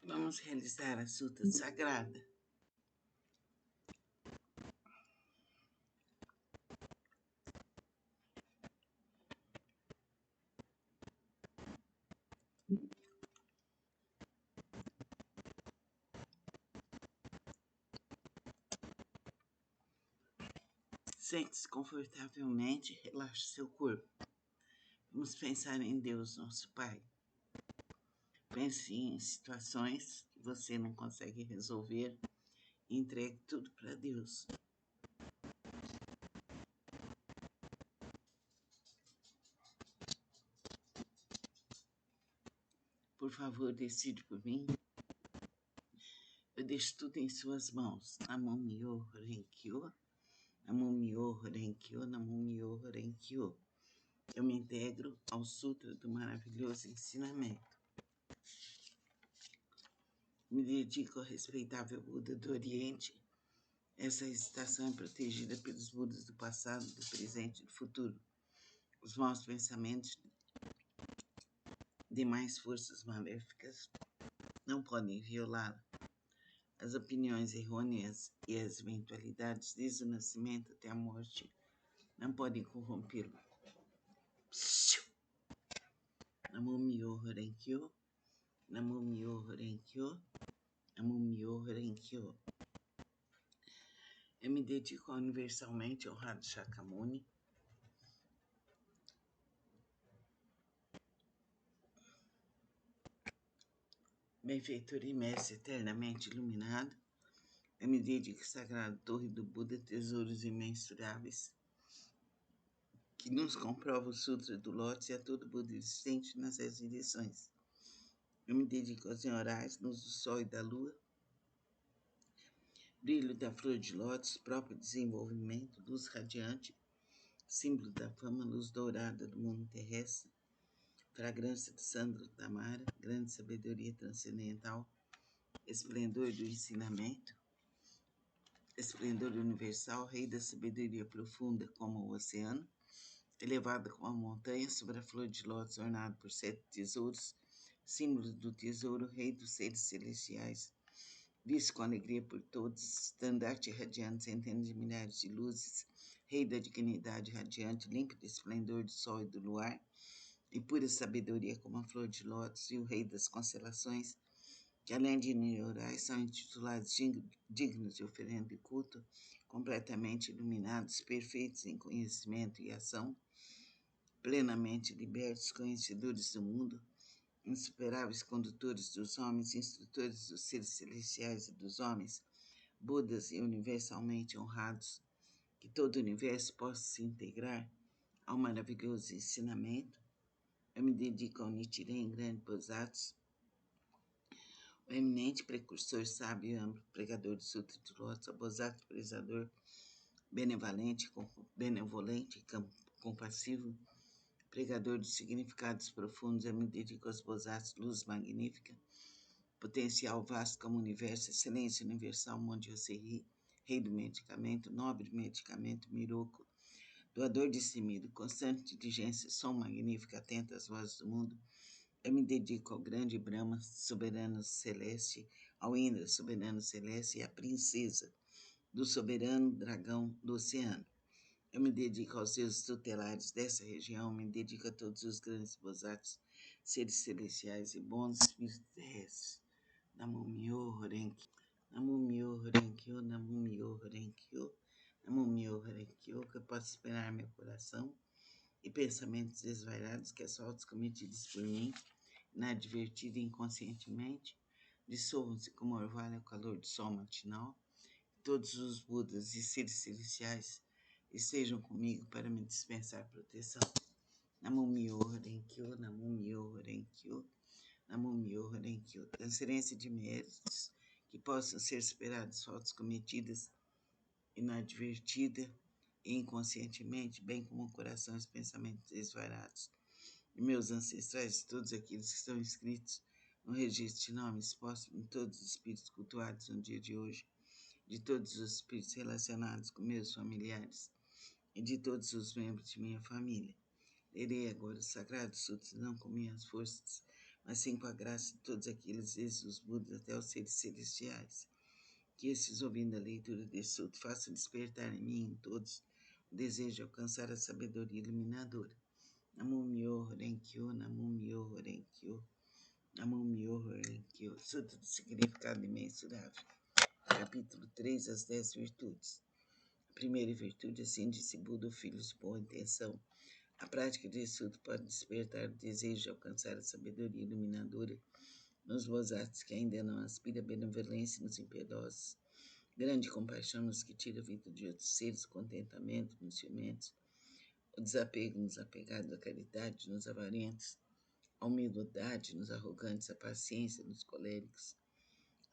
Vamos realizar a Suta Sagrada. Sente-se confortavelmente e relaxe seu corpo. Vamos pensar em Deus, nosso Pai. Pense em situações que você não consegue resolver e entregue tudo para Deus. Por favor, decide por mim. Eu deixo tudo em suas mãos. Namo Myoho Renge-kyo, Namo Myoho Renge-kyo, Namo Myoho Renge-kyo. Eu me integro ao Sutra do maravilhoso ensinamento. Me dedico ao respeitável Buda do Oriente. Essa estação é protegida pelos Budas do passado, do presente e do futuro. Os maus pensamentos, demais forças maléficas, não podem violá-la. As opiniões errôneas e as eventualidades desde o nascimento até a morte não podem corrompê-lo. Namo Myoho Renge-kyo, Namo Myoho Renge-kyo, Namo Myoho Renge-kyo. Eu me dedico ao universalmente honrado Shakyamuni, benfeitor e mestre eternamente iluminado. Eu me dedico à sagrada torre do Buda, tesouros imensuráveis, que nos comprova o Sutra do Lótus e a todo Buda existente nas 10 direções. Eu me dedico aos senhorais, luz do sol e da lua, brilho da flor de lótus, próprio desenvolvimento, luz radiante, símbolo da fama, luz dourada do mundo terrestre, fragrância do Sandro Tamara, grande sabedoria transcendental, esplendor do ensinamento, esplendor universal, rei da sabedoria profunda como o oceano, elevado como a montanha sobre a flor de lótus, ornado por 7 tesouros, símbolo do tesouro, rei dos seres celestiais, visto com alegria por todos, estandarte radiante, centenas de milhares de luzes, rei da dignidade radiante, límpido esplendor do sol e do luar, e pura sabedoria como a flor de lótus, e o rei das constelações, que além de neurais são intitulados dignos de oferenda e culto, completamente iluminados, perfeitos em conhecimento e ação, plenamente libertos, conhecedores do mundo, insuperáveis condutores dos homens, instrutores dos seres celestiais e dos homens, Budas e universalmente honrados, que todo o universo possa se integrar ao maravilhoso ensinamento. Eu me dedico ao Nichiren, grande Bodhisattva, o eminente precursor sábio e amplo, pregador do Sutra do Lótus, ao Bodhisattva prezador, benevolente e compassivo, pregador dos significados profundos. Eu me dedico aos Bodhisattvas, luz magnífica, potencial vasto como o universo, excelência universal, Monte Yossei, rei do medicamento, nobre medicamento, Miroku, doador destemido, constante diligência, som magnífico, atento às vozes do mundo. Eu me dedico ao grande Brahma, soberano celeste, ao Indra, soberano celeste, e à princesa do soberano dragão do oceano. Eu me dedico aos deuses tutelares dessa região, me dedico a todos os grandes bodhisattvas, seres celestiais e bons espíritos terrestres. Namo Myoho Renge-kyo, Namo Myoho Renge-kyo, Namo Myoho Renge-kyo, Namo Myoho Renge-kyo, que eu possa esperar meu coração e pensamentos desvairados que as faltas cometidas por mim, inadvertida e inconscientemente, dissolvam-se como orvalho ao calor do sol matinal. Todos os Budas e seres celestiais estejam comigo para me dispensar proteção. Namo Myoho Renge-kyo, Namo Myoho Renge-kyo, Namo Myoho Renge-kyo. Transferência de méritos que possam ser superadas faltas cometidas inadvertida e inconscientemente, bem como o coração e os pensamentos desvarados. E meus ancestrais, todos aqueles que estão inscritos no registro de nomes póstumos de todos os espíritos cultuados no dia de hoje, de todos os espíritos relacionados com meus familiares e de todos os membros de minha família. Lerei agora o Sagrado Sutra, não com minhas forças, assim com a graça de todos aqueles, desde os Budas até os seres celestiais. Que estes, ouvindo a leitura deste sutro, façam despertar em mim, em todos, o desejo de alcançar a sabedoria iluminadora. Namo Myoho Renkyo, Namo Myoho Renkyo, Namo Myoho Renkyo. Sutra do significado imensurável. Capítulo 3, as 10 virtudes. A primeira virtude, assim disse Buda, filhos de boa intenção. A prática desse sutro pode despertar o desejo de alcançar a sabedoria iluminadora nos bozatos que ainda não aspira a benevolência nos impiedosos, grande compaixão nos que tira a vida de outros seres, contentamento nos ciumentos, o desapego nos apegados, a caridade nos avarentos, a humildade nos arrogantes, a paciência nos coléricos,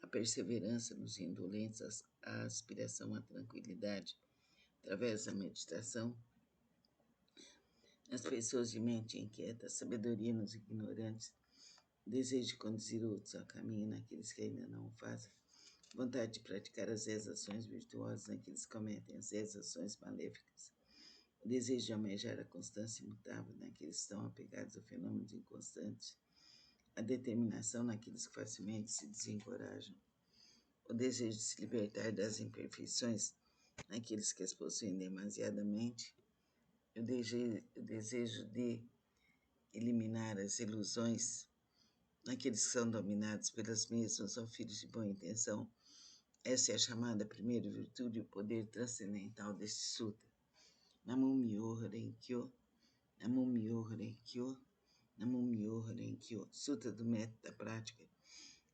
a perseverança nos indolentes, a aspiração à tranquilidade, através da meditação, nas pessoas de mente inquieta, a sabedoria nos ignorantes, o desejo de conduzir outros ao caminho naqueles que ainda não o fazem, vontade de praticar as 10 ações virtuosas naqueles que cometem as 10 ações maléficas, o desejo de almejar a constância imutável naqueles que estão apegados a fenômenos inconstantes, a determinação naqueles que facilmente se desencorajam, o desejo de se libertar das imperfeições naqueles que as possuem demasiadamente, o desejo de eliminar as ilusões naqueles que são dominados pelas mesmas ou filhos de boa intenção. Essa é a chamada primeira virtude e o poder transcendental deste sutra. Namo Myoho Renkyo, Namo Myoho Renkyo, Namo Myoho Renkyo. Sutra do método da prática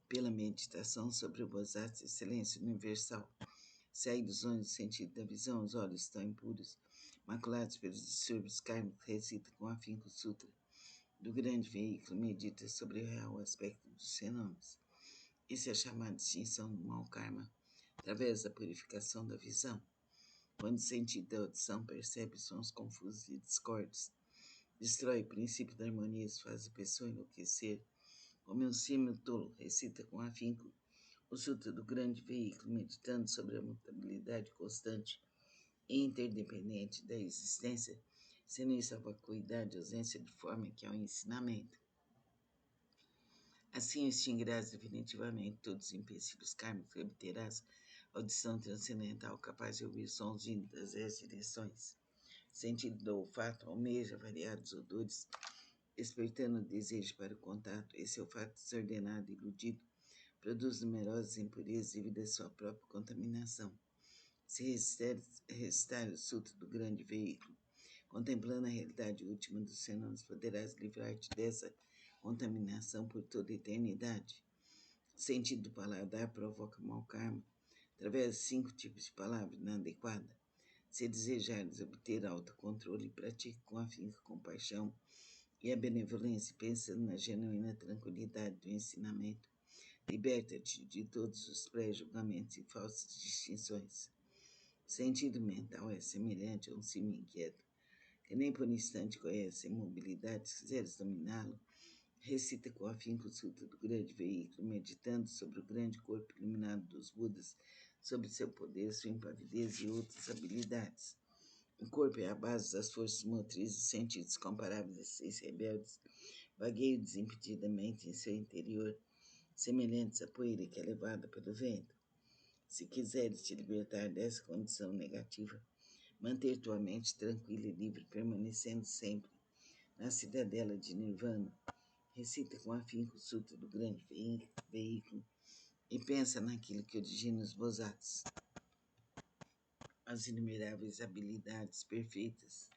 pela meditação sobre o Bodhisattva excelência universal. Se há ilusões do sentido da visão, os olhos estão impuros, maculados pelos distúrbios kármicos, recita com afinco o sutra do grande veículo, medita sobre o real aspecto dos fenômenos. Isso é chamado de extinção do mau karma, através da purificação da visão. Quando o sentido da audição percebe sons confusos e discordes, destrói o princípio da harmonia e faz a pessoa enlouquecer. Como um símil tolo, recita com afinco o sutra do grande veículo, meditando sobre a mutabilidade constante e interdependente da existência, sendo isso a vacuidade, a ausência de forma que é o ensinamento. Assim extinguirás definitivamente todos os empecilhos kármicos e obterás audição transcendental capaz de ouvir sons vindos das 10 direções. O sentido do olfato almeja variados odores, despertando o desejo para o contato. Esse olfato desordenado e iludido produz numerosas impurezas devido à sua própria contaminação. Se recitar o sutra do grande veículo, contemplando a realidade última dos fenômenos, poderás livrar-te dessa contaminação por toda a eternidade. O sentido do paladar provoca mau karma através de 5 tipos de palavras inadequadas. Se desejares obter autocontrole, pratique com afinco, compaixão e a benevolência, pensando na genuína tranquilidade do ensinamento. Liberta-te de todos os pré-julgamentos e falsas distinções. O sentido mental é semelhante a um cimo inquieto, que nem por um instante conhece a imobilidade. Se quiseres dominá-lo, recita com afinco o sutra do grande veículo, meditando sobre o grande corpo iluminado dos Budas, sobre seu poder, sua impavidez e outras habilidades. O corpo é a base das forças motrizes e sentidos comparáveis a 6 rebeldes, vagueiam desimpedidamente em seu interior, semelhantes à poeira que é levada pelo vento. Se quiseres te libertar dessa condição negativa, manter tua mente tranquila e livre, permanecendo sempre na cidadela de Nirvana, recita com afinco o sutra do grande veículo e pensa naquilo que origina os Bodhisattvas, as inumeráveis habilidades perfeitas.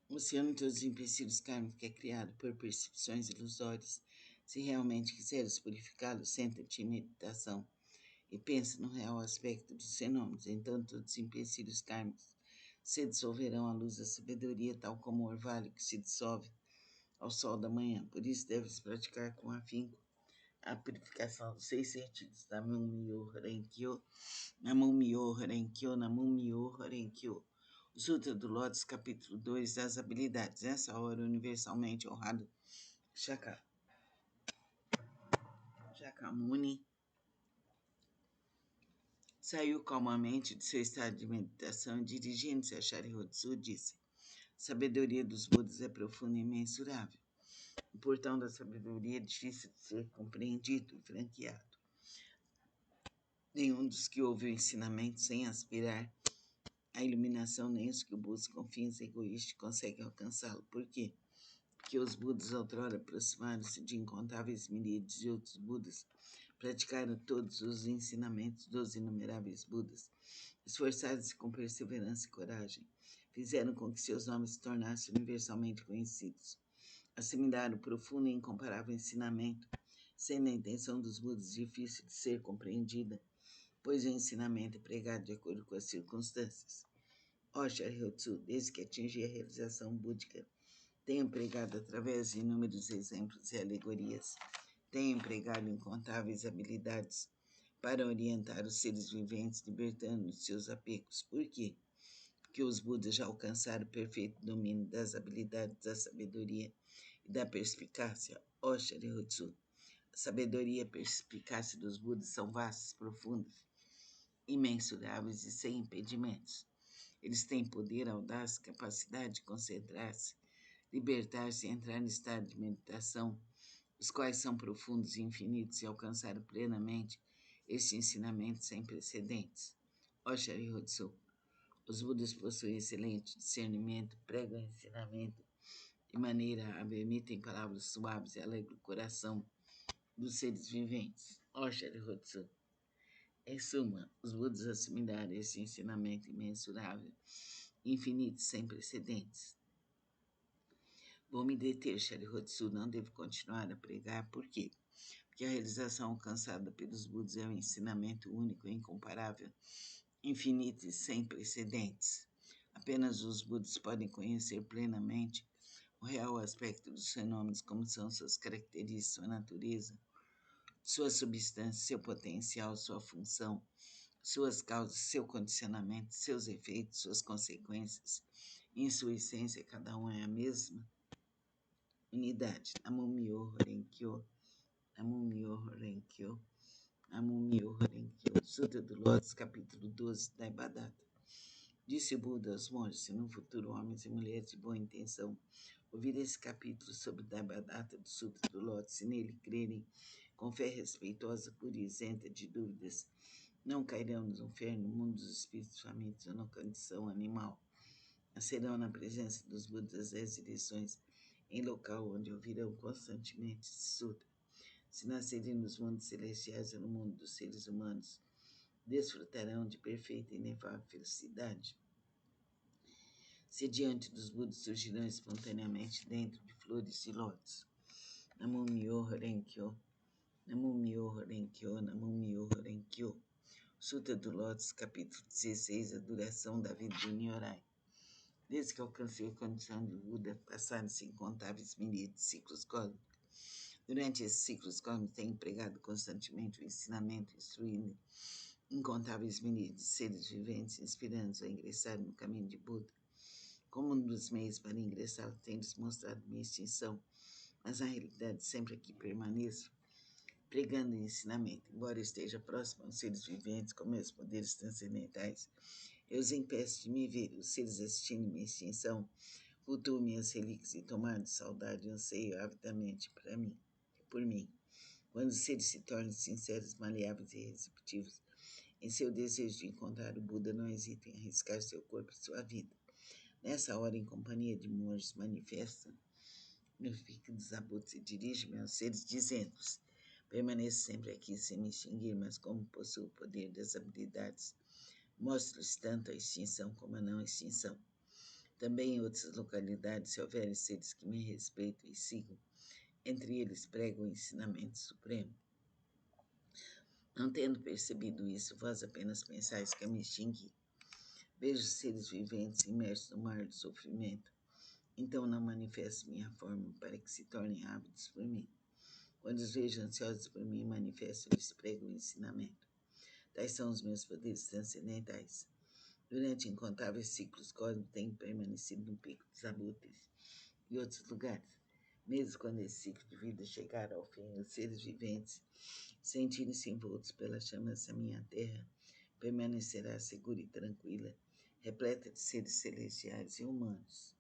O oceano de todos os empecilhos kármicos é criado por percepções ilusórias, Se realmente quiseres purificá-lo, senta-te em meditação e pensa no real aspecto dos fenômenos. Então todos os empecilhos kármicos se dissolverão à luz da sabedoria, tal como o orvalho que se dissolve ao sol da manhã. Por isso deves praticar com afinco a purificação dos 6 sentidos. Namum-myoho Renge-kyo, Namum-myoho Renge-kyo, Namum-myoho Renge-kyo. O Sutra do Lótus, capítulo 2, das habilidades. Nessa hora, universalmente honrado Shakyamuni saiu calmamente de seu estado de meditação e, dirigindo-se a Shariotsu, disse: a sabedoria dos Budas é profunda e imensurável. O portão da sabedoria é difícil de ser compreendido e franqueado. Nenhum dos que ouve o ensinamento sem aspirar à iluminação, nem os que o buscam com fins egoístas conseguem alcançá-lo. Por quê? Porque os Budas outrora aproximaram-se de incontáveis miríades de outros Budas, praticaram todos os ensinamentos dos inumeráveis Budas, esforçaram-se com perseverança e coragem, fizeram com que seus nomes se tornassem universalmente conhecidos, assimilaram o profundo e incomparável ensinamento, sendo a intenção dos Budas difícil de ser compreendida, pois o ensinamento é pregado de acordo com as circunstâncias. Ó Shariotsu, desde que atingi a realização búdica, tenho empregado através de inúmeros exemplos e alegorias, tenho empregado incontáveis habilidades para orientar os seres viventes, libertando de seus apegos. Por quê? Porque os Budas já alcançaram o perfeito domínio das habilidades da sabedoria e da perspicácia. Ó Shariotsu, a sabedoria e a perspicácia dos Budas são vastas, profundas, imensuráveis e sem impedimentos. Eles têm poder, audácia, capacidade de concentrar-se, libertar-se e entrar no estado de meditação, os quais são profundos e infinitos e alcançaram plenamente este ensinamento sem precedentes. Ó Shariotsu, os Budas possuem excelente discernimento, pregam ensinamento de maneira hábil, emitem palavras suaves e alegram o coração dos seres viventes. Ó Shariotsu, em suma, os Budas assimilaram esse ensinamento imensurável, infinito, sem precedentes. Vou me deter, Shariotsu, não devo continuar a pregar. Por quê? Porque a realização alcançada pelos Budas é um ensinamento único e incomparável, infinito e sem precedentes. Apenas os Budas podem conhecer plenamente o real aspecto dos fenômenos, como são suas características, sua natureza, sua substância, seu potencial, sua função, suas causas, seu condicionamento, seus efeitos, suas consequências. Em sua essência, cada um é a mesma unidade. Namum-myoho Renge-kyo, Namum-myoho Renge-kyo, Namum-myoho Renge-kyo. Sutra do Lótus, capítulo 12, da Devadatta. Disse o Buda aos monges: se no futuro homens e mulheres de boa intenção ouvir esse capítulo sobre Devadatta do Sutra do Lótus e nele crerem com fé respeitosa, pura e isenta de dúvidas, não cairão no inferno, no mundo dos espíritos famintos ou na condição animal. Nascerão na presença dos Budas das direções, em local onde ouvirão constantemente esse sutra. Se nascerem nos mundos celestiais ou no mundo dos seres humanos, desfrutarão de perfeita e inefável felicidade. Se diante dos Budas surgirão espontaneamente dentro de flores de lótus. Namum-myoho Renge-kyo, Namum-myoho Renge-kyo, Namum-myoho Renge-kyo. Sutra do Lótus, capítulo 16, a duração da vida de Nyorai. Desde que alcancei a condição de Buda, passaram-se incontáveis milhares de ciclos cósmicos. Durante esses ciclos cósmicos, tenho empregado constantemente o ensinamento, instruindo incontáveis milhares de seres viventes, inspirando-os a ingressar no caminho de Buda. Como um dos meios para ingressar, tenho mostrado minha extinção, mas na realidade sempre aqui permaneço, pregando o ensinamento. Embora eu esteja próximo aos seres viventes com meus poderes transcendentais, eu os impeço de me ver. Os seres assistindo minha extinção cultuam minhas relíquias e tomar de saudade e anseio avidamente por mim. Quando os seres se tornam sinceros, maleáveis e receptivos em seu desejo de encontrar o Buda, não hesitem em arriscar seu corpo e sua vida. Nessa hora, em companhia de monges, manifesta meu pico dos abutres e dirige-me aos seres, dizendo-lhes: permaneço sempre aqui sem me extinguir, mas como possuo o poder das habilidades, mostro-lhes tanto a extinção como a não extinção. Também em outras localidades, se houverem seres que me respeitam e sigam, Entre eles prega o ensinamento supremo. Não tendo percebido isso, vós apenas pensais que me extingui. Vejo seres viventes imersos no mar do sofrimento. Então não manifesto minha forma para que se tornem ávidos por mim. Quando os vejo ansiosos por mim, manifesto-lhes prego o ensinamento. Tais são os meus poderes transcendentais. Durante incontáveis ciclos cósmicos tenho permanecido no pico dos abutres e outros lugares. Mesmo quando esse ciclo de vida chegar ao fim, os seres viventes, sentirem-se envoltos pelas chamas da minha terra, permanecerá segura e tranquila, repleta de seres celestiais e humanos.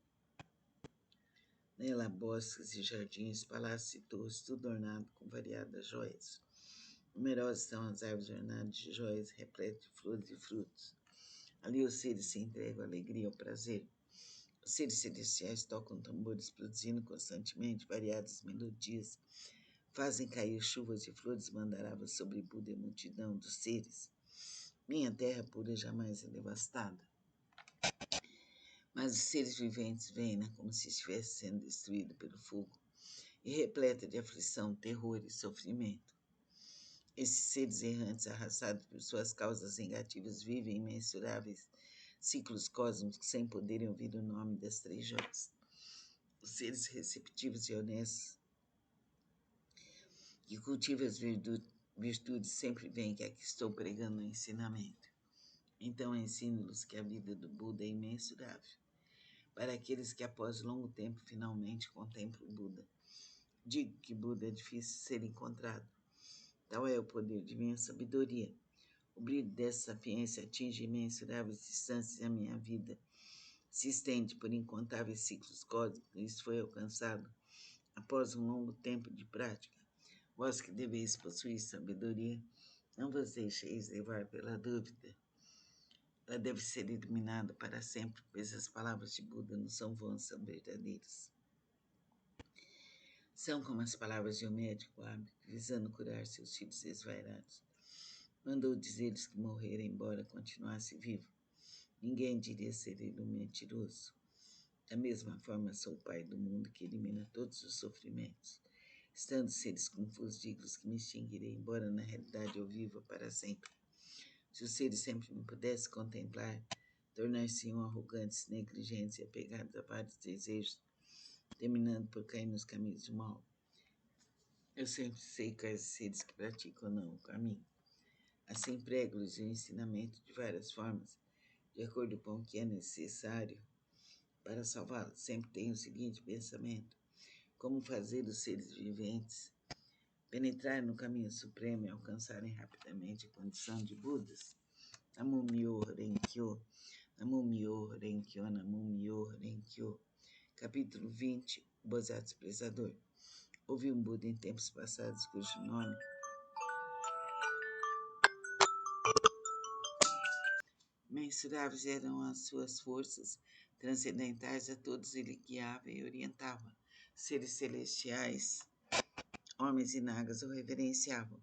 Nela, bosques e jardins, palácios e torres, tudo ornado com variadas joias. Numerosas são as árvores ornadas de joias, repletas de flores e frutos. Ali os seres se entregam à alegria e ao prazer. Os seres celestiais tocam tambores, produzindo constantemente variadas melodias. Fazem cair chuvas de flores mandaravas sobre Buda e a multidão dos seres. Minha terra pura jamais é devastada. Mas os seres viventes veem-na como se estivesse sendo destruída pelo fogo e repleta de aflição, terror e sofrimento. Esses seres errantes, arrastados por suas causas negativas, vivem imensuráveis ciclos cósmicos sem poderem ouvir o nome das três joias. Os seres receptivos e honestos que cultivam as virtudes sempre veem que aqui estou pregando o ensinamento. Então ensino-los que a vida do Buda é imensurável. Para aqueles que após longo tempo finalmente contemplam o Buda, digo que Buda é difícil de ser encontrado. Tal é o poder de minha sabedoria. O brilho dessa sapiência atinge imensuráveis distâncias e a minha vida se estende por incontáveis ciclos cósmicos. Isso foi alcançado após um longo tempo de prática. Vós que deveis possuir sabedoria, não vos deixeis levar pela dúvida. Ela deve ser eliminada para sempre, pois as palavras de Buda não são vãs, são verdadeiras. São como as palavras de um médico hábil, visando curar seus filhos desvairados. Mandou dizer-lhes que morrera, embora continuasse vivo. Ninguém diria ser ele um mentiroso. Da mesma forma, sou o Pai do mundo que elimina todos os sofrimentos. Estando seres confusos, digo-lhes que me extinguirei, embora na realidade eu viva para sempre. Se os seres sempre me pudessem contemplar, tornar-se-iam arrogantes, negligentes e apegados a vários desejos, terminando por cair nos caminhos do mal. Eu sempre sei quais seres que praticam ou não o caminho. Assim prego-lhes o ensinamento de várias formas, de acordo com o que é necessário para salvá-los. Sempre tenho o seguinte pensamento: como fazer os seres viventes penetrar no caminho supremo e alcançarem rapidamente a condição de Budas. Namum-myo Renge-kyo, Namum-myo Renge-kyo, Namum-myo Renge-kyo. Capítulo 20, o Bodhisattva Expressador. Houve um Buda em tempos passados cujo nome mensuráveis eram as suas forças transcendentais, a todos ele guiava e orientava. Seres celestiais, homens e nagas o reverenciavam.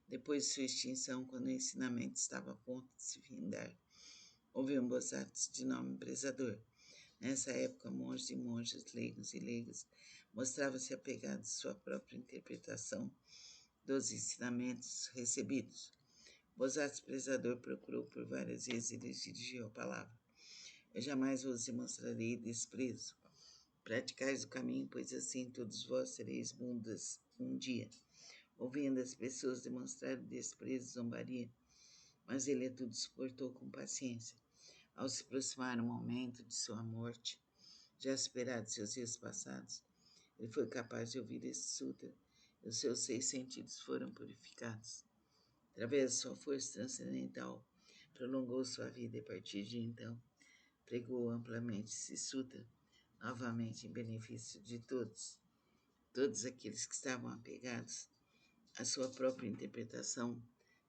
Depois de sua extinção, quando o ensinamento estava a ponto de se findar, houve um Bodhisattva de nome Prezador. Nessa época, monges e monjas, leigos e leigas, mostravam-se apegados à sua própria interpretação dos ensinamentos recebidos. Bodhisattva Prezador procurou por várias vezes e lhes dirigiu a palavra: eu jamais vos demonstrarei desprezo. Praticais o caminho, pois assim todos vós sereis Budas um dia. Ouvindo as pessoas demonstrar desprezo e zombaria, mas ele a tudo suportou com paciência. Ao se aproximar o momento de sua morte, já superado seus dias passados, ele foi capaz de ouvir esse sutra e os seus 6 sentidos foram purificados. Através de sua força transcendental, prolongou sua vida e a partir de então, pregou amplamente esse sutra, novamente em benefício de todos. Todos aqueles que estavam apegados à sua própria interpretação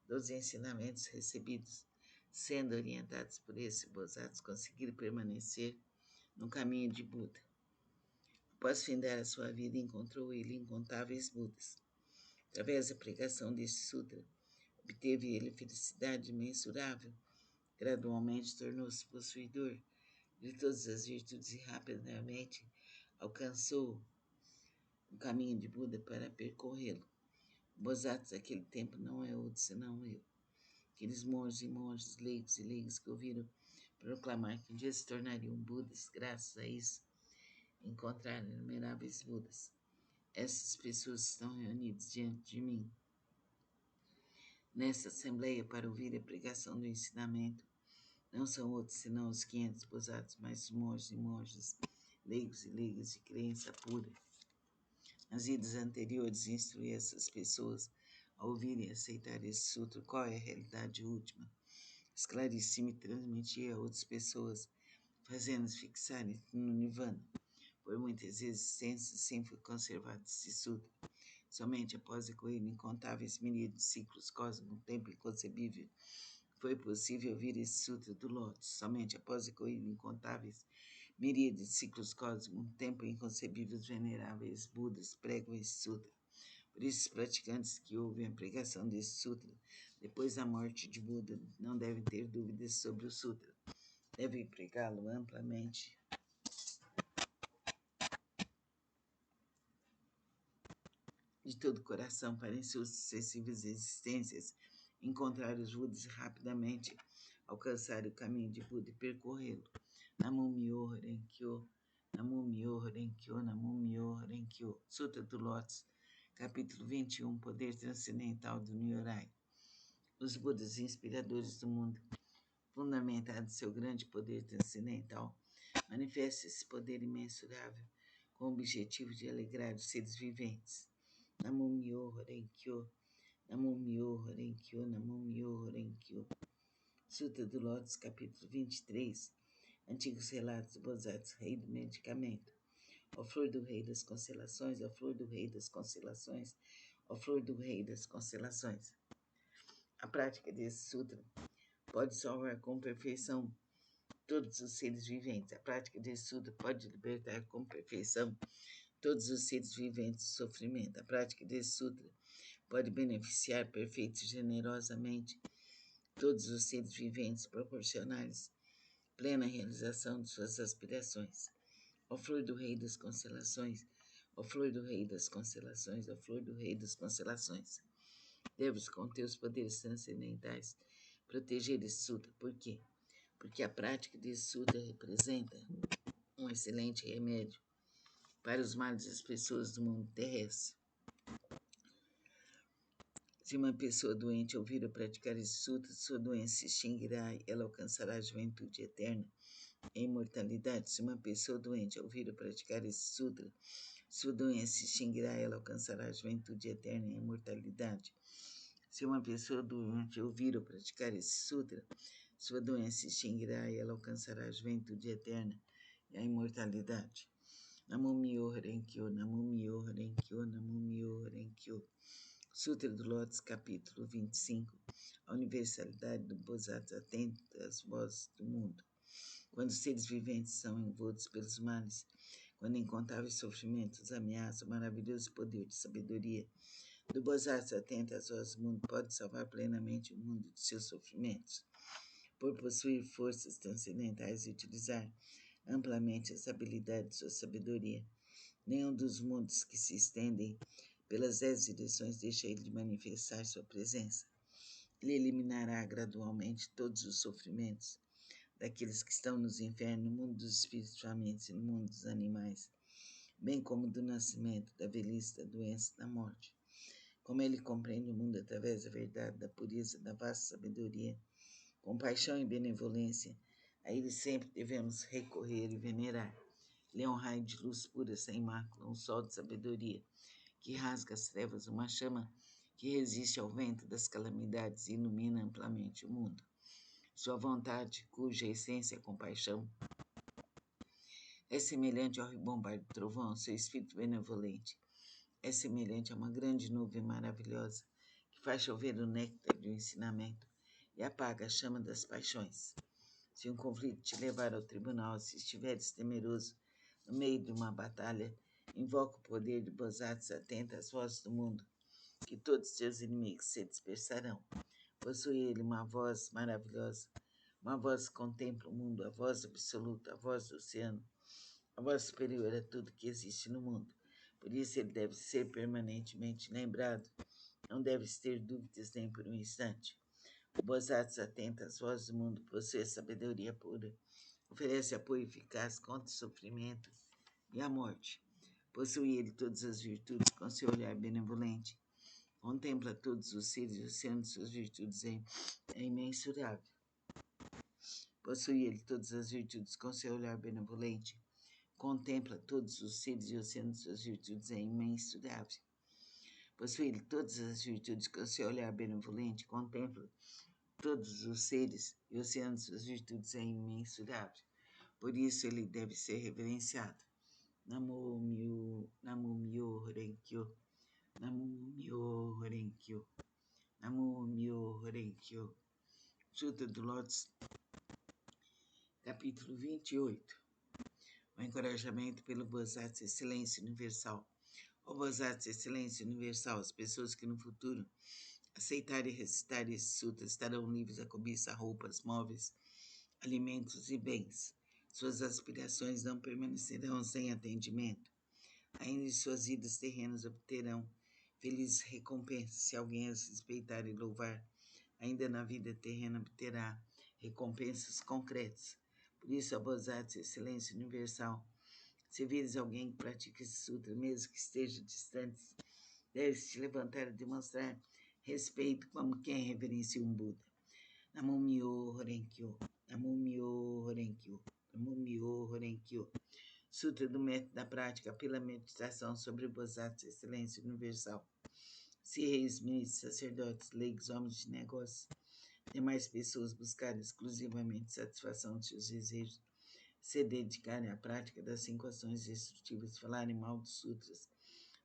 dos ensinamentos recebidos, sendo orientados por esse Bodhisattva, conseguiram permanecer no caminho de Buda. Após findar a sua vida, encontrou ele incontáveis Budas. Através da pregação deste sutra, obteve ele felicidade imensurável. Gradualmente tornou-se possuidor de todas as virtudes e rapidamente alcançou o caminho de Buda para percorrê-lo. O Bodhisattva daquele tempo não é outro senão eu. Aqueles monges e monjas, leigos e leigas que ouviram proclamar que um dia se tornariam Budas, graças a isso, encontraram inumeráveis Budas. Essas pessoas estão reunidas diante de mim, nesta assembleia, para ouvir a pregação do ensinamento. Não são outros senão os 500 Bodhisattvas, mas os monges e monjas, leigos e leigas de crença pura. Nas vidas anteriores, instruí essas pessoas a ouvirem e aceitar esse sutra. Qual é a realidade última? Esclareci-me e transmiti a outras pessoas, fazendo-as fixarem no Nirvana. Por muitas existências, sempre foi conservado esse sutra. Somente após ocorrer incontáveis milhares de ciclos cósmicos, um tempo inconcebível, foi possível ouvir esse sutra do Lótus. Somente após ocorrer incontáveis miríades de ciclos cósmicos, um tempo inconcebível, os veneráveis Budas pregam esse sutra. Por isso, os praticantes que ouvem a pregação desse sutra, depois da morte de Buda, não devem ter dúvidas sobre o sutra. Devem pregá-lo amplamente. De todo o coração, para em suas sucessivas existências encontrar os Budas rapidamente, alcançar o caminho de Buda e percorrê-lo. Namo Myoho Renkyo, Namo Myoho Renkyo, Namo Myoho Renkyo. Sutra do Lótus, capítulo 21, Poder Transcendental do Nyorai. Os Budas inspiradores do mundo, fundamentado em seu grande poder transcendental, manifesta esse poder imensurável com o objetivo de alegrar os seres viventes. Namo Myoho Renkyo, Namo Myoho Renkyo, Namo Myoho Renkyo. Sutra do Lótus, capítulo 23, Antigos Relatos do Bodhisattva, Rei do Medicamento. Ó flor do Rei das Constelações, ó flor do Rei das Constelações, ó flor do Rei das Constelações. A prática desse sutra pode salvar com perfeição todos os seres viventes. A prática desse sutra pode libertar com perfeição todos os seres viventes do sofrimento. A prática desse sutra pode beneficiar perfeita e generosamente todos os seres viventes, proporcionar-lhes plena realização de suas aspirações. Ó flor do Rei das Constelações, ó flor do Rei das Constelações, ó flor do Rei das Constelações. Deves, com teus poderes transcendentais, proteger esse sutra. Por quê? Porque a prática desse sutra representa um excelente remédio para os males das pessoas do mundo terrestre. Se uma pessoa doente ouvir ou praticar esse sutra, sua doença se extinguirá e ela alcançará a juventude eterna e a imortalidade. Se uma pessoa doente ouvir ou praticar esse sutra, sua doença se extinguirá e ela alcançará a juventude eterna e a imortalidade. Se uma pessoa doente ouvir ou praticar esse sutra, sua doença se extinguirá e ela alcançará a juventude eterna e a imortalidade. Namo Myoho Renkyo, Namo Myoho Renkyo, Namo Myoho Renkyo. Sutra do Lótus, capítulo 25. A universalidade do Bodhisattva atenta às vozes do mundo. Quando os seres viventes são envoltos pelos males, quando incontáveis sofrimentos ameaçam o maravilhoso poder de sabedoria do Bodhisattva atenta às vozes do mundo, pode salvar plenamente o mundo de seus sofrimentos. Por possuir forças transcendentais e utilizar amplamente as habilidades de sua sabedoria, nenhum dos mundos que se estendem pelas 10 direções deixa ele de manifestar sua presença. Ele eliminará gradualmente todos os sofrimentos daqueles que estão nos infernos, no mundo dos espíritos famintos e no mundo dos animais, bem como do nascimento, da velhice, da doença e da morte. Como ele compreende o mundo através da verdade, da pureza, da vasta sabedoria, compaixão e benevolência, a ele sempre devemos recorrer e venerar. Ele é um raio de luz pura, sem mácula, um sol de sabedoria, que rasga as trevas, uma chama que resiste ao vento das calamidades e ilumina amplamente o mundo. Sua vontade, cuja essência é compaixão, é semelhante ao ribombar do trovão. Seu espírito benevolente é semelhante a uma grande nuvem maravilhosa que faz chover o néctar do ensinamento e apaga a chama das paixões. Se um conflito te levar ao tribunal, se estiveres temeroso no meio de uma batalha, invoca o poder de Bodhisattva, atenta às vozes do mundo, que todos teus inimigos se dispersarão. Possui ele uma voz maravilhosa, uma voz que contempla o mundo, a voz absoluta, a voz do oceano, a voz superior a tudo que existe no mundo. Por isso ele deve ser permanentemente lembrado. Não deve ter dúvidas nem por um instante. O Bodhisattva atenta às vozes do mundo, possui sabedoria pura, oferece apoio eficaz contra o sofrimento e a morte. Possui ele todas as virtudes com seu olhar benevolente. Contempla todos os seres e o oceano de suas virtudes é imensurável. Possui ele todas as virtudes com seu olhar benevolente. Contempla todos os seres e o oceano de suas virtudes é imensurável. Possui ele todas as virtudes com seu olhar benevolente. Contempla todos os seres e o oceano de suas virtudes é imensurável. Por isso ele deve ser reverenciado. Namo Myo Horenkyo. Namo Myo Horenkyo. Namo Myo Horenkyo. Sutra do Lótus, capítulo 28. O encorajamento pelo Bodhisattva Excelência Universal. O Bodhisattva Excelência Universal, as pessoas que no futuro aceitarem e recitarem esse sutra estarão livres da cobiça, roupas, móveis, alimentos e bens. Suas aspirações não permanecerão sem atendimento. Ainda em suas vidas terrenas obterão felizes recompensas. Se alguém as respeitar e louvar, ainda na vida terrena obterá recompensas concretas. Por isso, a Bodhisattva Excelência Universal, se vires alguém que pratica esse sutra, mesmo que esteja distante, deve se levantar e demonstrar respeito como quem reverencia um Buda. Namo Myo Horenkyo. Namo Myo Horenkyo. Namo Myo Horenkyo. Sutra do método da prática pela meditação sobre o Bodhisattva Excelência Universal. Se reis, ministros, sacerdotes, leigos, homens de negócios, demais pessoas buscarem exclusivamente satisfação de seus desejos, se dedicarem à prática das 5 ações destrutivas, falarem mal dos sutras,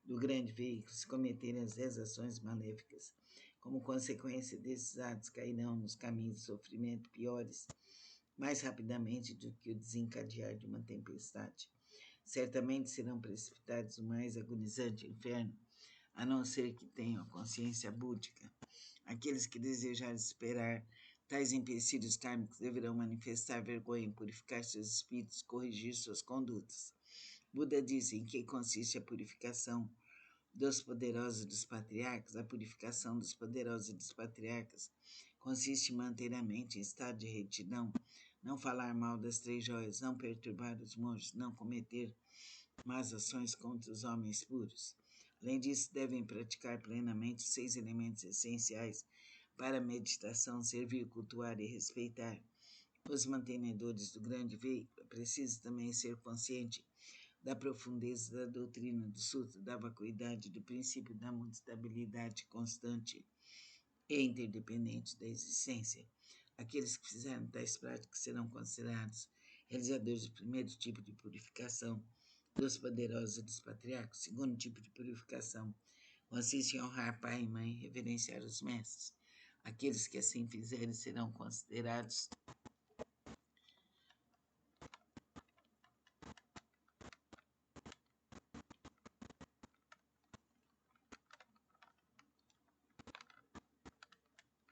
do grande veículo, se cometerem as 10 ações maléficas, como consequência desses atos cairão nos caminhos de sofrimento piores, mais rapidamente do que o desencadear de uma tempestade. Certamente serão precipitados no mais agonizante inferno, a não ser que tenham a consciência búdica. Aqueles que desejarem superar tais empecilhos kármicos deverão manifestar vergonha, purificar seus espíritos, corrigir suas condutas. Buda diz em que consiste a purificação dos poderosos e dos patriarcas. A purificação dos poderosos e dos patriarcas consiste em manter a mente em estado de retidão, não falar mal das 3 joias, não perturbar os monges, não cometer más ações contra os homens puros. Além disso, devem praticar plenamente os 6 elementos essenciais para a meditação, servir, cultuar e respeitar os mantenedores do grande veículo. É preciso também ser consciente da profundeza da doutrina do Sutra, da vacuidade do princípio da mutabilidade constante e interdependente da existência. Aqueles que fizeram tais práticas serão considerados realizadores do primeiro tipo de purificação dos poderosos e dos patriarcas. O segundo tipo de purificação consiste em honrar pai e mãe e reverenciar os mestres. Aqueles que assim fizerem serão considerados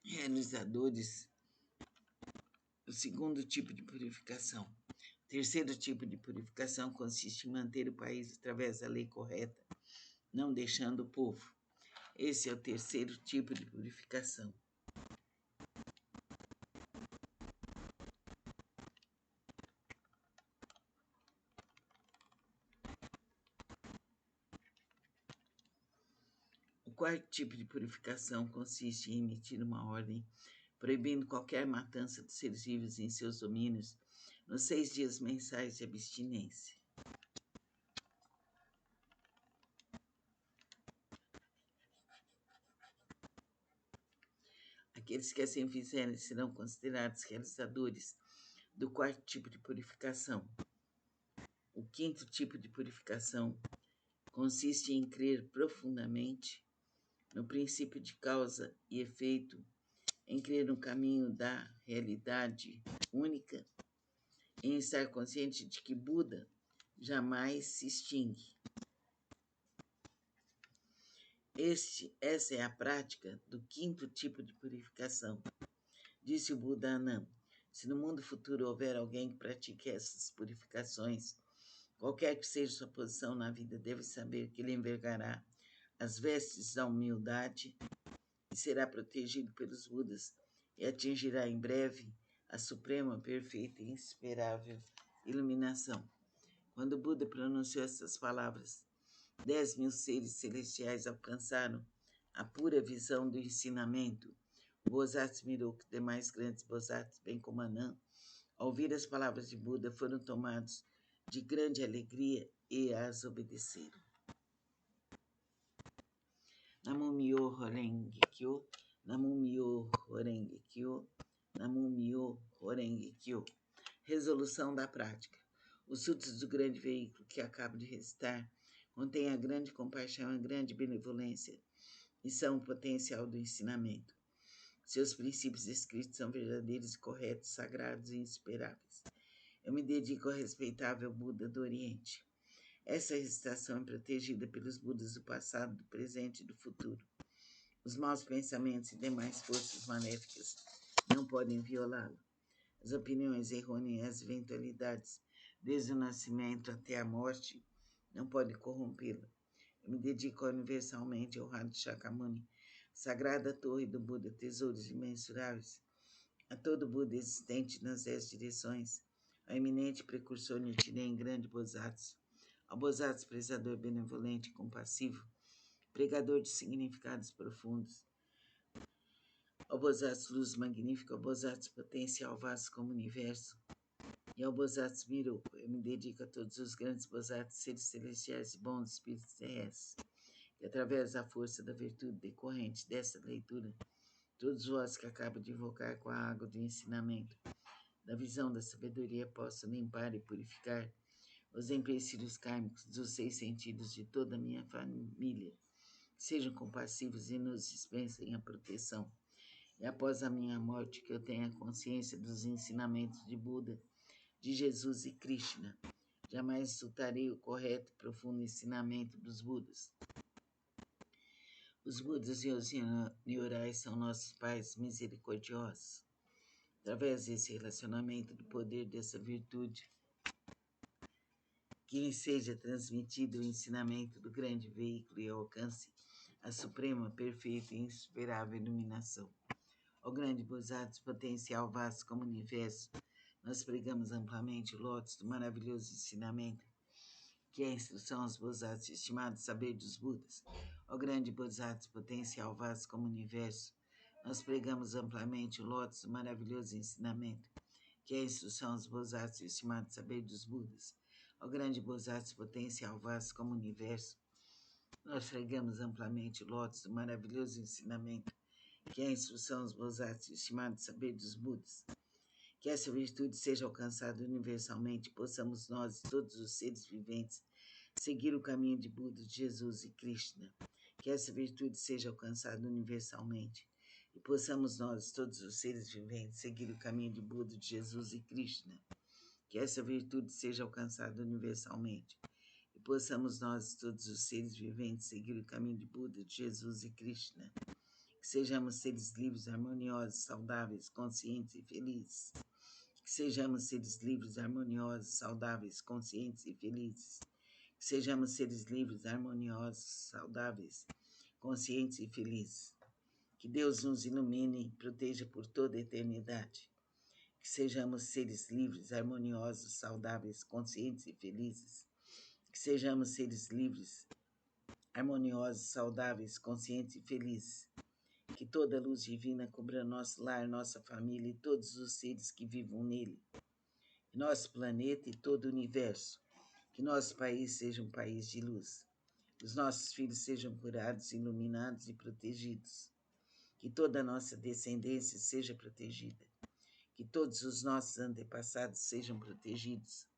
realizadores do segundo tipo de purificação. O terceiro tipo de purificação consiste em manter o país através da lei correta, não deixando o povo. Esse é o terceiro tipo de purificação. O quarto tipo de purificação consiste em emitir uma ordem proibindo qualquer matança de seres vivos em seus domínios nos 6 dias mensais de abstinência. Aqueles que assim fizerem serão considerados realizadores do quarto tipo de purificação. O quinto tipo de purificação consiste em crer profundamente no princípio de causa e efeito, em crer no caminho da realidade única, em estar consciente de que Buda jamais se extingue. Essa é a prática do quinto tipo de purificação. Disse o Buda a Nan: se no mundo futuro houver alguém que pratique essas purificações Qualquer que seja sua posição na vida, deve saber que ele envergará as vestes da humildade e será protegido pelos Budas e atingirá em breve a suprema, perfeita e insuperável iluminação. Quando o Buda pronunciou essas palavras, 10.000 seres celestiais alcançaram a pura visão do ensinamento. O Bodhisattva Miroku e demais grandes Bodhisattvas, bem como Anand, ao ouvir as palavras de Buda, foram tomados de grande alegria e as obedeceram. Namo Myoho Renge Kyo, Namo Myoho Renge Kyo, Namo Myoho Renge Kyo. Resolução da prática. Os sutras do grande veículo que acabo de recitar contêm a grande compaixão e a grande benevolência e são o potencial do ensinamento. Seus princípios escritos são verdadeiros, corretos, sagrados e insuperáveis. Eu me dedico ao respeitável Buda do Oriente. Essa recitação é protegida pelos Budas do passado, do presente e do futuro. Os maus pensamentos e demais forças maléficas não podem violá-la. As opiniões errôneas e as eventualidades, desde o nascimento até a morte, não podem corrompê-la. Eu me dedico universalmente ao Radha Shakyamuni, sagrada torre do Buda, tesouros imensuráveis, a todo Buda existente nas 10 direções, ao eminente precursor Nichiren, grande Bodhisattva, ao Bodhisattva prezador benevolente e compassivo, pregador de significados profundos, ao Bodhisattva luz magnífica, ao Bodhisattva potencial vasto como o universo, e ao Bodhisattva Miroku. Eu me dedico a todos os grandes Bodhisattvas, seres celestiais e bons espíritos terrestres, que através da força da virtude decorrente dessa leitura, todos vós que acabo de invocar com a água do ensinamento, da visão da sabedoria, possam limpar e purificar os empecilhos kármicos dos 6 sentidos de toda a minha família. Sejam compassivos e nos dispensem a proteção. E após a minha morte, que eu tenha consciência dos ensinamentos de Buda, de Jesus e Krishna. Jamais insultarei o correto e profundo ensinamento dos Budas. Os Budas e os Nyorais são nossos pais misericordiosos. Através desse relacionamento, do poder dessa virtude, que lhe seja transmitido o ensinamento do grande veículo e alcance a suprema, perfeita e insuperável iluminação. Ó grande Bodhisattva, potencial vasto como o universo, nós pregamos amplamente o lótus do maravilhoso ensinamento, que é a instrução aos Bodhisattvas, estimado saber dos Budas. Ó grande Bodhisattva, potencial vasto como o universo, nós pregamos amplamente o lótus do maravilhoso ensinamento, que é a instrução aos Bodhisattvas, estimado saber dos Budas. Ó grande Bodhisattva, potencial vasto como o universo, nós pregamos amplamente o lótus do maravilhoso ensinamento, que é a instrução aos Bodhisattvas, estimado saber dos Budas. Que essa virtude seja alcançada universalmente, possamos nós e todos os seres viventes seguir o caminho de Buda, de Jesus e Krishna. Que essa virtude seja alcançada universalmente e possamos nós e todos os seres viventes seguir o caminho de Buda, de Jesus e Krishna. Que essa virtude seja alcançada universalmente e possamos nós e todos os seres viventes seguir o caminho de Buda, de Jesus e Krishna. Que sejamos seres livres, harmoniosos, saudáveis, conscientes e felizes. Que sejamos seres livres, harmoniosos, saudáveis, conscientes e felizes. Que sejamos seres livres, harmoniosos, saudáveis, conscientes e felizes. Que Deus nos ilumine e proteja por toda a eternidade. Que sejamos seres livres, harmoniosos, saudáveis, conscientes e felizes. Que sejamos seres livres, harmoniosos, saudáveis, conscientes e felizes. Que toda a luz divina cubra nosso lar, nossa família e todos os seres que vivam nele. Nosso planeta e todo o universo. Que nosso país seja um país de luz. Que os nossos filhos sejam curados, iluminados e protegidos. Que toda a nossa descendência seja protegida. Que todos os nossos antepassados sejam protegidos.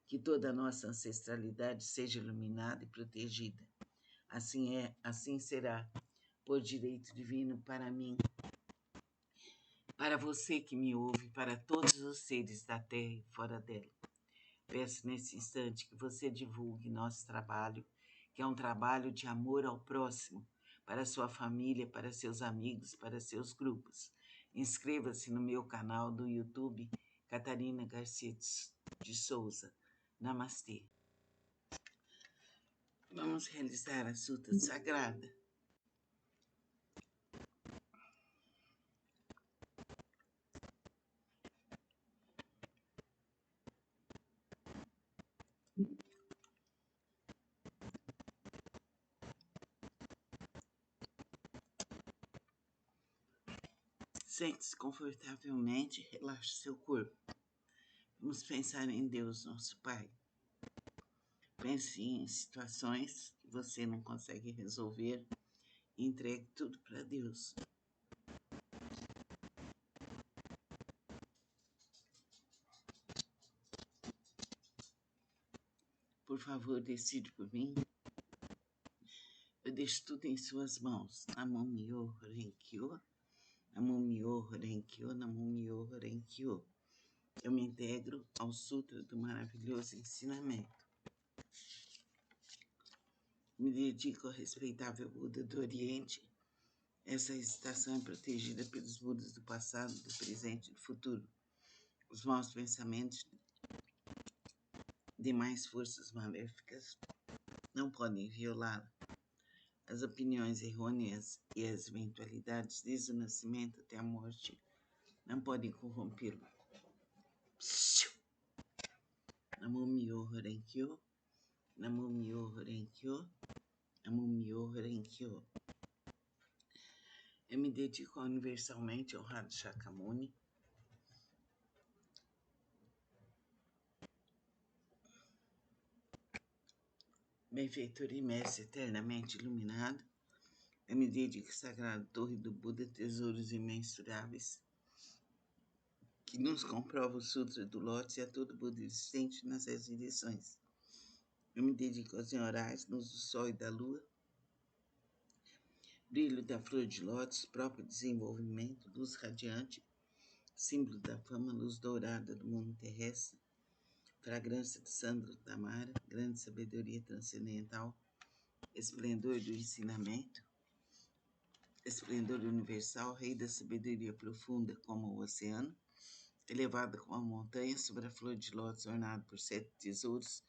Que toda a nossa ancestralidade seja iluminada e protegida. Assim é, assim será, por direito divino para mim, para você que me ouve, para todos os seres da terra e fora dela. Peço nesse instante que você divulgue nosso trabalho, que é um trabalho de amor ao próximo, para sua família, para seus amigos, para seus grupos. Inscreva-se no meu canal do YouTube, Catarina Garcia de Souza. Namastê. Vamos realizar a Suta Sagrada. Sente-se confortavelmente, relaxe seu corpo. Vamos pensar em Deus, nosso Pai. Pense em situações que você não consegue resolver e entregue tudo para Deus. Por favor, decide por mim. Eu deixo tudo em suas mãos. Namo Myoho Renge-kyo, Namo Myoho Renge-kyo, Namo Myoho Renge-kyo. Eu me integro ao Sutra do maravilhoso ensinamento. Me dedico ao respeitável Buda do Oriente. Essa estação é protegida pelos Budas do passado, do presente e do futuro. Os maus pensamentos, demais forças maléficas, não podem violá-la. As opiniões errôneas e as eventualidades, desde o nascimento até a morte, não podem corrompê-lo. Namo Myoho Renge-kyo, Namo Myoho Renge-kyo, Namo Myoho Renge-kyo. Eu me dedico ao universalmente honrado Shakyamuni, benfeitor e mestre eternamente iluminado. Eu me dedico à sagrada torre do Buda, tesouros imensuráveis, que nos comprova o Sutra do Lótus e a todo Buda existente nas 10 direções. Eu me dedico aos senhorais, luz do sol e da lua, brilho da flor de lótus, próprio desenvolvimento, luz radiante, símbolo da fama, luz dourada do mundo terrestre, fragrância do sandro da Mara, grande sabedoria transcendental, esplendor do ensinamento, esplendor universal, rei da sabedoria profunda como o oceano, elevada como a montanha sobre a flor de lótus, ornado por 7 tesouros,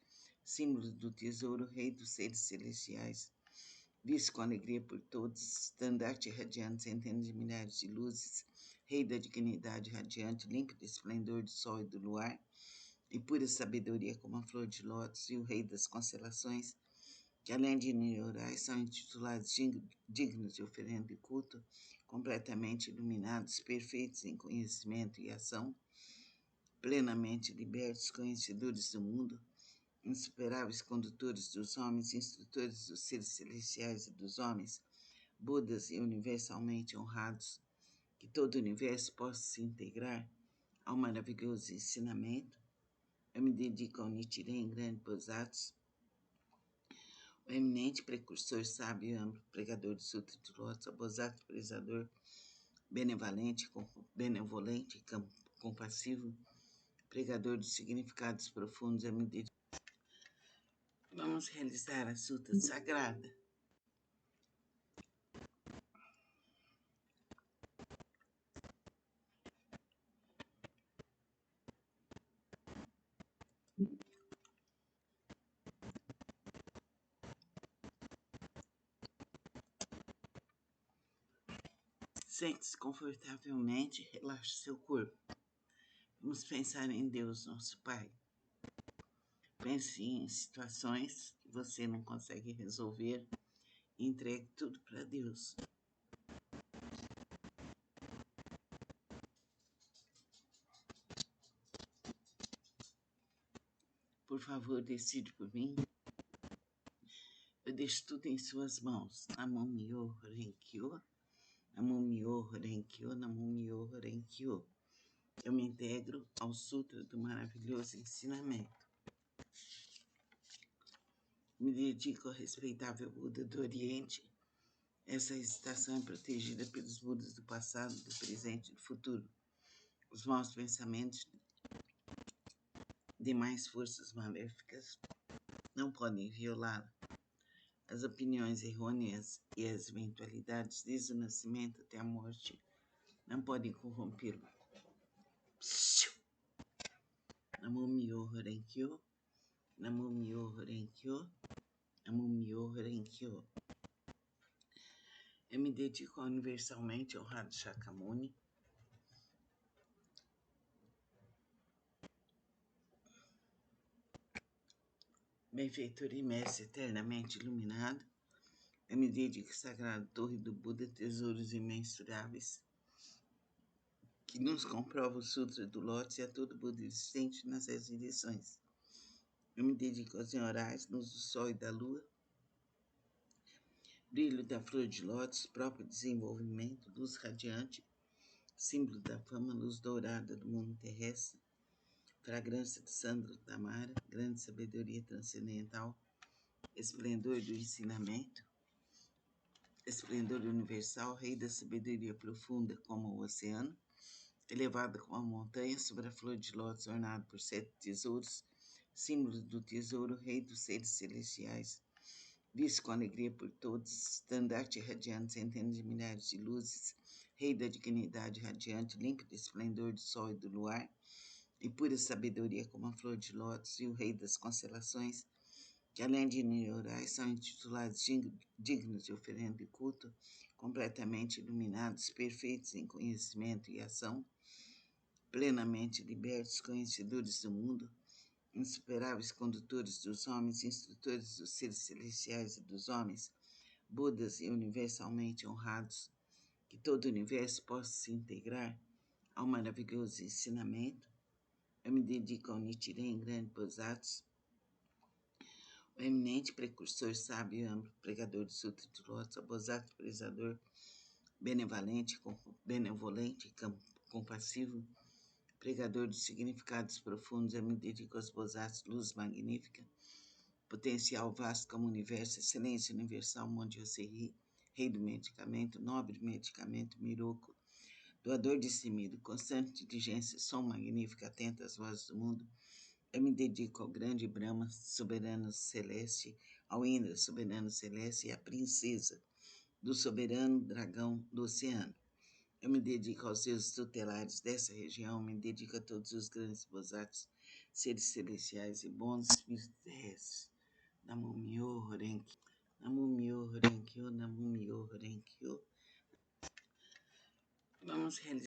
símbolo do tesouro, rei dos seres celestiais, visto com alegria por todos, estandarte radiante, centenas de milhares de luzes, rei da dignidade radiante, límpido esplendor do sol e do luar, e pura sabedoria como a flor de lótus, e o rei das constelações, que além de neurais são intitulados dignos de oferenda e culto, completamente iluminados, perfeitos em conhecimento e ação, plenamente libertos, conhecedores do mundo, insuperáveis condutores dos homens, instrutores dos seres celestiais e dos homens, Budas e universalmente honrados, que todo o universo possa se integrar ao maravilhoso ensinamento. Eu me dedico ao Nichiren, grande Bodhisattva, o eminente precursor sábio e amplo, pregador do Sutra do Lótus, Bodhisattva prezador, benevolente e compassivo, pregador dos significados profundos. Eu me dedico. Vamos realizar a Suta Sagrada. Sente-se confortavelmente, relaxe seu corpo. Vamos pensar em Deus, nosso Pai. Pense em situações que você não consegue resolver e entregue tudo para Deus. Por favor, decide por mim. Eu deixo tudo em suas mãos. Namo Myoho Renge-kyo, Namo Myoho Renge-kyo, Namo Myoho Renge-kyo. Eu me integro ao Sutra do maravilhoso ensinamento. Me dedico ao respeitável Buda do Oriente. Essa estação é protegida pelos Budas do passado, do presente e do futuro. Os maus pensamentos, demais forças maléficas, não podem violá-la. As opiniões errôneas e as eventualidades, desde o nascimento até a morte, não podem corrompê-lo. Namo Myoho Renge-kyo, Namo Myoho Renge-kyo, Namumyo Renkyo. Eu me dedico ao universalmente honrado Shakyamuni, benfeitor e mestre eternamente iluminado. Eu me dedico à sagrada torre do Buda, tesouros imensuráveis, que nos comprova o Sutra do Lótus e a todo Buda existente nas 10 direções. Eu me dedico aos senhorais, luz do sol e da lua, brilho da flor de lótus, próprio desenvolvimento, luz radiante, símbolo da fama, luz dourada do mundo terrestre, fragrância do sandro da Mara, grande sabedoria transcendental, esplendor do ensinamento, esplendor universal, rei da sabedoria profunda como o oceano, elevada como a montanha sobre a flor de lótus ornado por 7 tesouros, símbolo do tesouro, rei dos seres celestiais, visto com alegria por todos, estandarte radiante, centenas de milhares de luzes, rei da dignidade radiante, límpido esplendor do sol e do luar, e pura sabedoria como a flor de lótus, e o rei das constelações, que além de neurais são intitulados dignos de oferenda e culto, completamente iluminados, perfeitos em conhecimento e ação, plenamente libertos, conhecedores do mundo, insuperáveis condutores dos homens, instrutores dos seres celestiais e dos homens, Budas e universalmente honrados, que todo o universo possa se integrar ao maravilhoso ensinamento. Eu me dedico ao Nichiren, grande Bodhisattva, o eminente precursor sábio e amplo, pregador do Sutra do Lótus, ao Bodhisattva prezador, benevolente e compassivo, pregador dos significados profundos. Eu me dedico aos Bodhisattvas, luz magnífica, potencial vasto como o universo, excelência universal, Monte Yossei, rei do medicamento, nobre medicamento, Miroku, doador destemido, constante diligência, som magnífico, atento às vozes do mundo. Eu me dedico ao grande Brahma, soberano celeste, ao Indra, soberano celeste, e à princesa do soberano dragão do oceano. Eu me dedico aos deuses tutelares dessa região, me dedico a todos os grandes bodhisattvas, seres celestiais e bons espíritos terrestres. Namumyo Renkyo, Namumyo Renkyo, Namumyo Renkyo. Vamos realizar